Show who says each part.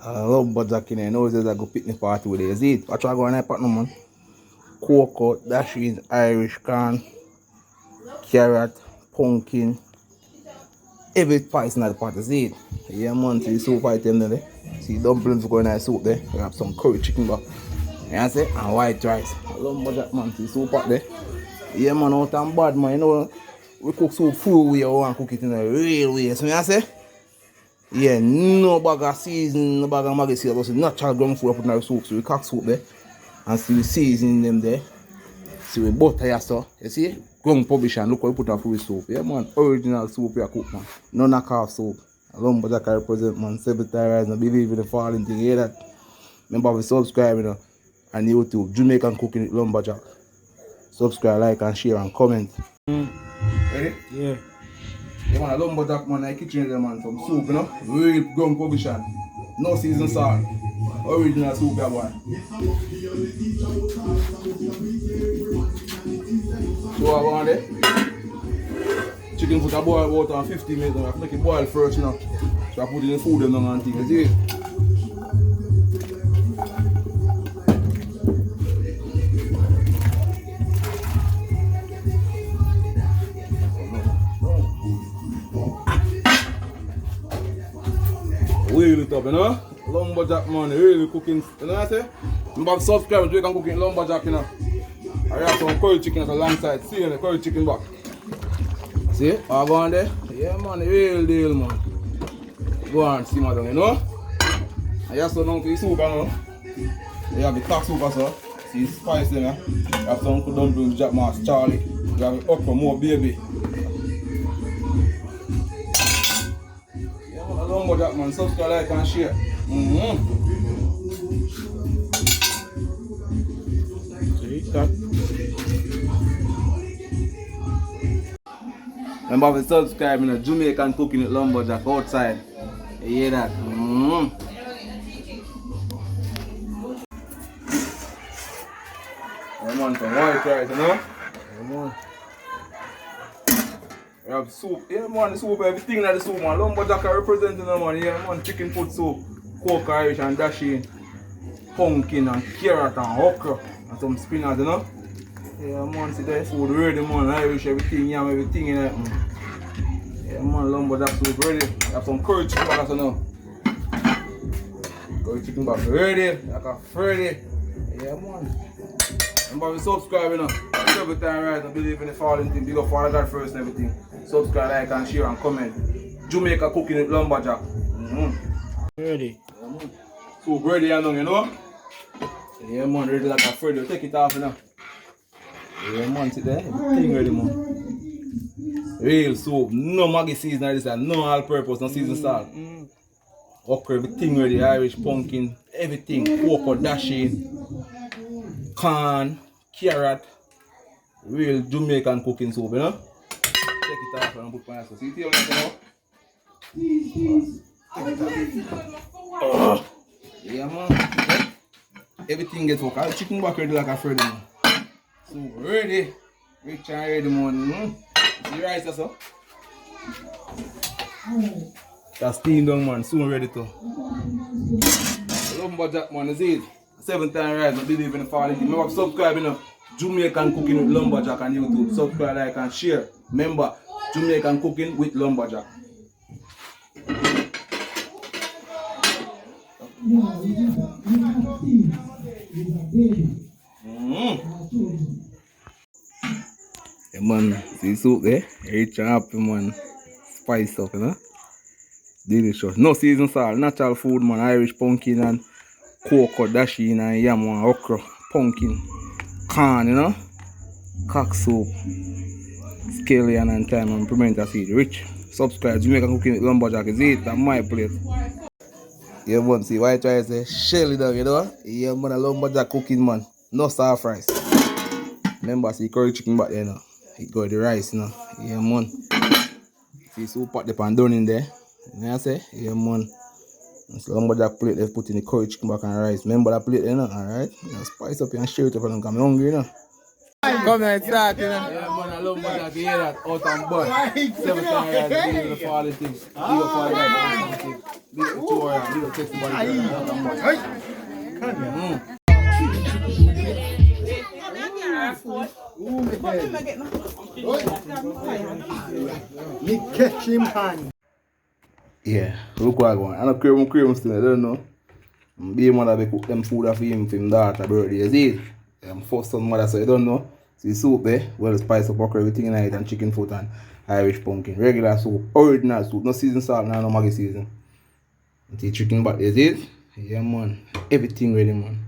Speaker 1: Lumberjack in there. Now there's a good picnic party with it. See it? Watch what I go on there, partner, man. Cocoa, dashing, Irish corn, carrot, pumpkin. Every spice in the pot, see it? Yeah, man, see the soup item there. See dumplings going in the soup there. We have some curry chicken back. You know see? And white rice. Lumberjack, man, see the soup pot there. Yeah, man, out and bad, man. You know, we cook soup full way, we want to cook it in a real way. So, you know say? Yeah, no bag of season, no bag of maggie seed, just natural ground food I put in our soup. So we cook soup there. And see we season them there. See we butter here, so. You see? Ground publisher, look what we put on food soup. Yeah, man, original soup we cook, man. No knockoff soup. Lumberjack I represent, man. 7 times, I believe in the falling thing. You hear that? Remember we subscribe, you know, on YouTube. Jamaican cooking with Lumberjack. Subscribe, like, and share, and comment. Ready?
Speaker 2: Yeah.
Speaker 1: You want a lumberjack, man, in the kitchen there, man, some soup, you know? Real ground provision. No season salt. Original soup, that one. So I want there. Chicken foot a boil water and 15 minutes, and I make it boil first, you know. So I put it in the food and things, you see? Wheel it up, you know? Lumberjack, man, really cooking, you know what I say? Remember subscribe to Jamaican cooking lumberjack, you know? I have some curry chicken alongside. See the curry chicken back. See? I go on there? Yeah, man, the real deal, man. Go on, see my down, you know? I have some down to the soup, you know? You have the tax soup also. See the spice there, yeah? You have some Uncle Dumplings, Jack Mass, Charlie. You have the okra, more baby. Lumberjack, man, subscribe, like, and share.
Speaker 2: See that?
Speaker 1: Remember to subscribe, you know, Jamaican cooking with Lumberjack outside. You hear that? Yeah, man, some white rice, you know?
Speaker 2: Yeah, man.
Speaker 1: We have soup. Yeah, man, the soup, everything in the soup, man. Lumberjack are representing, you know, man. Yeah, man, chicken foot soup, cocoa Irish and dashing, pumpkin and carrot and okra and some spinach, you know? Yeah, man, see that food ready, man. Irish, everything, yam, everything in it, man. Yeah, man, lumberjack soup ready. We have some curry chicken back, you know. Curry chicken back ready, like a Freddy. Yeah, man. Remember, we subscribe, you know. Every time, right? I believe in the falling thing. Big up Father God first and everything. Subscribe, like, and share, and comment. Jamaica cooking with lumberjack.
Speaker 2: Ready.
Speaker 1: Yeah, man. Soup ready, you know? Yeah, man, ready like a Freddy. Take it off, you know. Yeah, man, see there? Everything ready, man. Real soup. No maggie season, this and no all purpose, no season salt. Okra, everything ready. Irish pumpkin, everything. Cocoa, dashing, corn, carrot. Real Jamaican cooking soup, you know? Take it off and put my sauce. See it here, yeah, man. Everything gets cooked. All chicken back ready like a Freddy, man. So ready. Rich and ready, man. See the rice, that's all? That's steamed down, man. Soon ready to. Lumberjack, man, is it? 7 times rice, I believe in the falling thing. Remember, subscribe, you know. Jamaican cooking with Lumberjack on YouTube. Subscribe, like, and share. Remember, Jamaican cooking with Lumberjack. Yeah, man, see soup there? Rich and happy, man. Spice up, you know? Delicious. No season salt, natural food, man. Irish pumpkin and cocoa, dashing and yam and okra, pumpkin, corn, you know? Cock soup, scallion and thyme and pimento seed. Rich. Subscribe, Jamaican cooking with Lumberjack. Is it on my plate? Yeah, man, see white rice there? Shell it up, you know? Yeah, man, a Lumberjack cooking, man. No soft rice. Remember, see curry chicken back there, you know? It got the rice, you know? Yeah, man. See soup pot the pan down in there. You know what I say? Yeah, man. It's Lumberjack plate they put in the curry chicken back and rice. Remember that plate, you know? Alright? You know, spice up and share it up and I'm hungry, you know?
Speaker 2: Come here, start, you know.
Speaker 1: Yeah, man, lumberjack, you hear that? Out and butt. 7 times, dealing with the falling things. Big up all that, something. Big up to her, big up text body. Out and butt.
Speaker 2: Me catch him hand.
Speaker 1: Yeah, look what I want. I don't cream still, I don't know. Baby mother be cook them food for him daughter birthday, is it? First son mother, so you don't know. See soup there, well spice up okra, everything in it, and chicken foot and Irish pumpkin. Regular soup, original soup, no season salt, no Maggi season. See chicken back, is it? Yeah man, everything ready man.